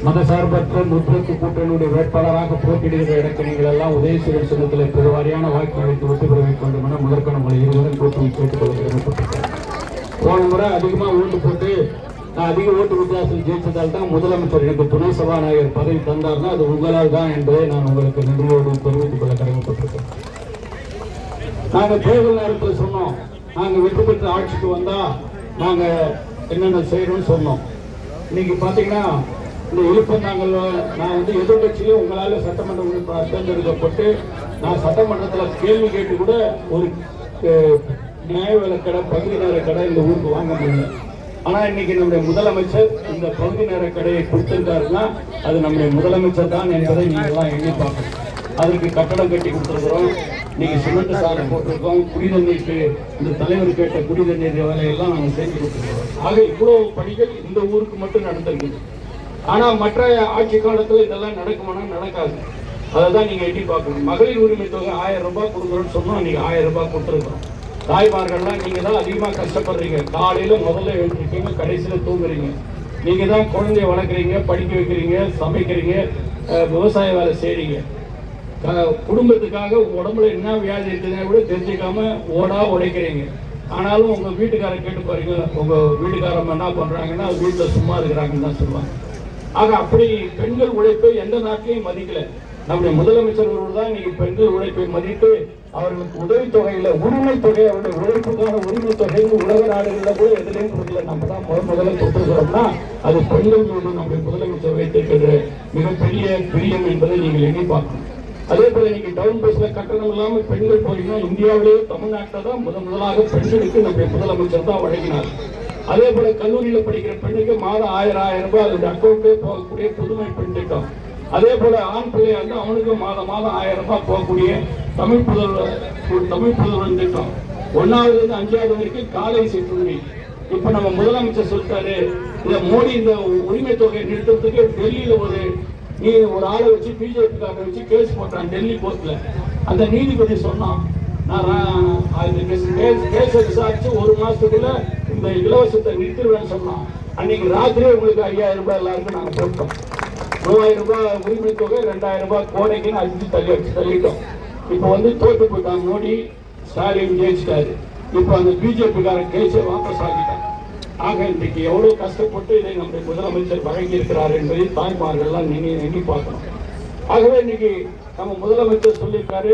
மதசார்பற்ற முற்போக்கு கூட்டணியுடைய வேட்பாளராக போட்டியிடுகிற இடத்தை நீங்கள் எல்லாம் உதயசூரியன் சின்னத்தில் பெருவாரியான வாய்ப்பு அளித்து வெற்றி பெற வேண்டும் என முதற்கன உங்களை இருவரும் கூட்டணி கேட்டுக்கொள்கிறேன். போன முறை அதிகமாக ஓட்டு போட்டு நான் அதிக ஓட்டு வித்தியாசம் ஜெயிச்சதால் தான் முதலமைச்சர் எனக்கு துணை சபாநாயகர் பதவி தந்தார்னா அது உங்களால் தான் என்பதை நான் உங்களுக்கு நன்றியோடு தெரிவித்துக் கொள்ள கடமைப்பட்டிருக்கேன். நாங்கள் தேர்தல் நேரத்தில் சொன்னோம், நாங்கள் வெற்றி பெற்ற ஆட்சிக்கு வந்தா நாங்க என்னென்ன செய்யணும்னு சொன்னோம். இன்னைக்கு பாத்தீங்கன்னா இந்த இழுப்பந்தாங்கல் நான் எதிர்கட்சியிலே உங்களால சட்டமன்ற உறுப்பினர் தேர்ந்தெடுக்கப்பட்டு நான் சட்டமன்றத்தில் கேள்வி கேட்டு கூட ஒரு நியாய விலை கடை பகுதி நேர கடை இந்த ஊருக்கு வாங்க முடியல. ஆனா இன்னைக்கு நம்முடைய முதலமைச்சர் இந்த பகுதி நேர கடையை கொடுத்திருக்காருன்னா அது நம்முடைய முதலமைச்சர் தான் என்பதை நீங்க எல்லாம் எண்ணி பார்க்கணும். அதற்கு கட்டடம் கட்டி கொடுத்துருக்கிறோம், இன்னைக்கு சிமெண்ட் சாலை போட்டிருக்கோம், குடிநீருக்கு இந்த தலைவர் கேட்ட குடிநீர் வேலையெல்லாம் நாங்கள் செஞ்சு கொடுத்துருக்கோம். ஆக இவ்வளவு பணிகள் இந்த ஊருக்கு மட்டும் நடந்திருக்குது. ஆனா மற்ற ஆட்சி காலத்துல இதெல்லாம் நடக்குமானா நடக்காது. அதை தான் நீங்க எட்டி பார்க்கணும். மகளிர் உரிமை தொகை 1000 ரூபாய் கொடுக்குறோன்னு சொன்னோம், நீங்க 1000 ரூபாய் கொடுத்துருக்கோம். தாய்மார்கள்லாம் நீங்க தான் அதிகமா கஷ்டப்படுறீங்க. காலையில முதல்ல எழுந்திருக்கீங்க, கடைசியில தூங்குறீங்க. நீங்க தான் குழந்தைய வளர்க்குறீங்க, படிக்க வைக்கிறீங்க, சமைக்கிறீங்க, விவசாய வேலை செய்றீங்க. குடும்பத்துக்காக உடம்புல என்ன வியாதி இருக்குதுன்னு கூட தெரிஞ்சுக்காம உடைக்கிறீங்க. ஆனாலும் உங்க வீட்டுக்காரர் கேட்டு பாருங்க, உங்க வீட்டுக்காரங்க என்ன பண்றாங்கன்னா வீட்டுல சும்மா இருக்கிறாங்கன்னு தான் சொல்லுவாங்க. ஆக அப்படி பெண்கள் உழைப்பை எந்த நாட்டிலையும் மதிக்கல. நம்முடைய முதலமைச்சர் தான் இன்னைக்கு பெண்கள் உழைப்பை மதித்து அவர்களுக்கு உதவித்தொகையில உரிமை தொகை, அவருடைய உழைப்புக்கான உரிமை தொகை உலக நாடுகளில் கூட எதுலையும் கொடுக்கல. நம்ம தான் முதல்ல கொடுத்துருக்கிறோம்னா அது பெண்கள் மீது நம்முடைய முதலமைச்சர் வைத்திருக்கிற மிகப்பெரிய பிரியம் என்பதை நீங்கள் எண்ணி பார்க்கணும். அதே போல இன்னைக்கு டவுன் பஸ்ல கட்டணம் இல்லாம பெண்கள் போறீங்கன்னா இந்தியாவிலேயே தமிழ்நாட்டில் தான் முதலாக பெண்களுக்கு நம்முடைய முதலமைச்சர் தான் வழங்கினார். அதே போல கல்லூரியில படிக்கிற பெண்ணுக்கு மாதம் 1000 ரூபாய் அதோட அக்கௌண்ட்டே போகக்கூடிய புதுமை பெண் திட்டம். அதே போல ஆண் பிள்ளையா இருந்தா அவனுக்கு மாதம் 1000 ரூபாய் போகக்கூடிய தமிழ் புதல்வன் திட்டம். 1வது இருந்து 5வது வரைக்கும் காலை சிற்றுண்டி. இப்ப நம்ம முதலமைச்சர் சொல்லிட்டாரு, இந்த மோடி இந்த உரிமை தொகையை நிறுத்தத்துக்கு டெல்லியில ஒரு ஆளை வச்சு பிஜேபிக்காக வச்சு கேஸ் போட்டான் டெல்லி கோர்ட்ல. அந்த நீதிபதி சொன்னான், கேஸை விசாரிச்சு 1 மாசத்துக்குள்ள இந்த இலவசத்தை நிறுத்திடுவேன்னு சொன்னான். அன்னைக்கு ராத்திரியே உங்களுக்கு 5000 ரூபாய் எல்லாருக்கும் நாங்க போட்டோம். 3000 ரூபாய் உரிமை தொகை, 2000 ரூபாய் கோடைக்குன்னு 5 தள்ளிட்டோம். இப்ப தோற்று போயிட்டான் மோடி, ஸ்டாலின் ஜெயிச்சிட்டாரு. இப்ப அந்த பிஜேபிக்கார கேஸை வாபஸ் ஆகிட்டான். ஆக இன்றைக்கு எவ்வளவு கஷ்டப்பட்டு இதை நம்முடைய முதலமைச்சர் வழங்கி இருக்கிறார் என்பதை தாய்மார்கள்லாம் எண்ணி பார்க்கணும். ஆகவே இன்னைக்கு நம்ம முதலமைச்சர் சொல்லியிருக்காரு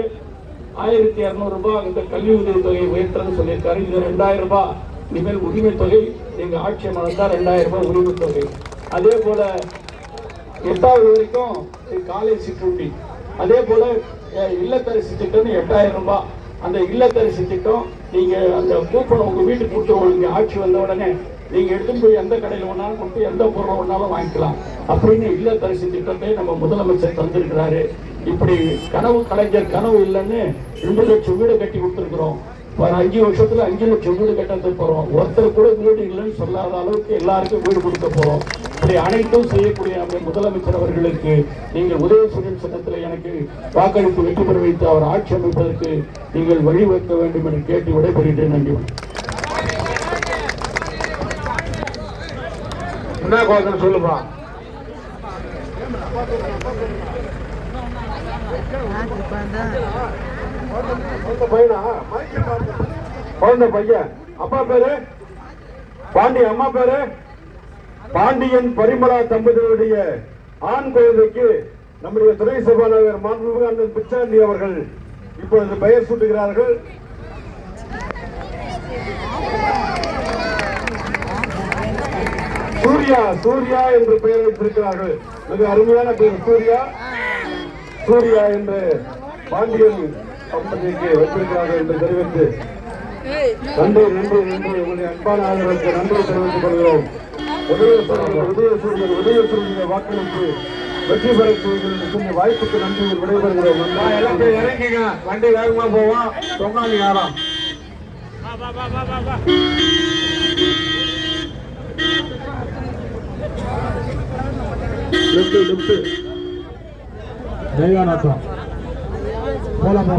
1200 ரூபாய் இந்த கல்வி உதவி தொகையை உயர்த்தன்னு சொல்லியிருக்காரு. இது 2000 ரூபாய் இனிமேல் உரிமை தொகை. எங்க ஆட்சி மனதா 2000 ரூபாய் உரிமை தொகை. அதே போல 8வது வரைக்கும் காலை சிற்றுண்டி. அதே போல இல்லத்தரசி திட்டம் 8000 ரூபாய். அந்த இல்லத்தரசி திட்டம் நீங்க அந்த கூப்பனை உங்க வீட்டுக்கு கொடுத்துருவோம். ஆட்சி வந்த உடனே நீங்க எடுத்துட்டு போய் எந்த கடையில் ஒன்னாலும் கொடுத்து எந்த பொருளை ஒன்னாலும் வாங்கிக்கலாம் அப்படின்னு இல்லத்தரசி திட்டத்தை நம்ம முதலமைச்சர் தந்திருக்கிறாரு. இப்படி கலைஞர் கனவு இல்லைன்னு 2 லட்சம் வீடு கட்டி கொடுத்துருக்கிறோம். 5 வருஷத்துல 5 லட்சம் வீடு கட்டத்துக்கு போறோம். ஒருத்தர் கூட வீடு இல்லைன்னு சொல்லாத அளவுக்கு எல்லாருக்கும் வீடு கொடுக்க போறோம். இப்படி அனைத்தும் செய்யக்கூடிய நம்முடைய முதலமைச்சர் அவர்களுக்கு நீங்கள் உதயசூரியன் சின்னத்தில் எனக்கு வாக்களித்து வெற்றி பெற வைத்து அவர் ஆட்சி அமைப்பதற்கு நீங்கள் வழிவகுக்க வேண்டும் என்று கேட்டு விடைபெறுகிறேன். நன்றி. என்ன கோசம் சொல்லுப்பா. குழந்தை பையன் அப்பா பேரு பாண்டி, அம்மா பேரு பாண்டியன் பரிமளா தம்பதியுடைய ஆண் குழந்தைக்கு நம்முடைய துணை சபாநாயகர் மாண்புமிகு அண்ணன் பிச்சாண்டி அவர்கள் இப்பொழுது பெயர் சூட்டுகிறார்கள். சூர்யா என்று பெயர் வைத்திருக்கிறார்கள். மிக அருமையான பேர் சூர்யா என்று பாண்டியன் தம்பதிக்கு வைத்திருக்கிறார்கள் என்று தெரிவித்து நன்றி உங்களுடைய அன்பான ஆதரவுக்கு நன்றி தெரிவித்துக் கொள்கிறோம். உதயசூரியன் வாக்களித்து வெற்றி பெற செய்வதற்கு வாய்ப்புக்கு நன்றி விடைபெறுகிறோம். எல்லாத்தையும் இறங்கிங்க, வண்டி வேகமா போவோம். தொங்காளி யாரம் தெய்வாநாத்தம்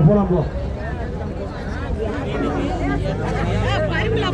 போலாம் போ. பரிமளா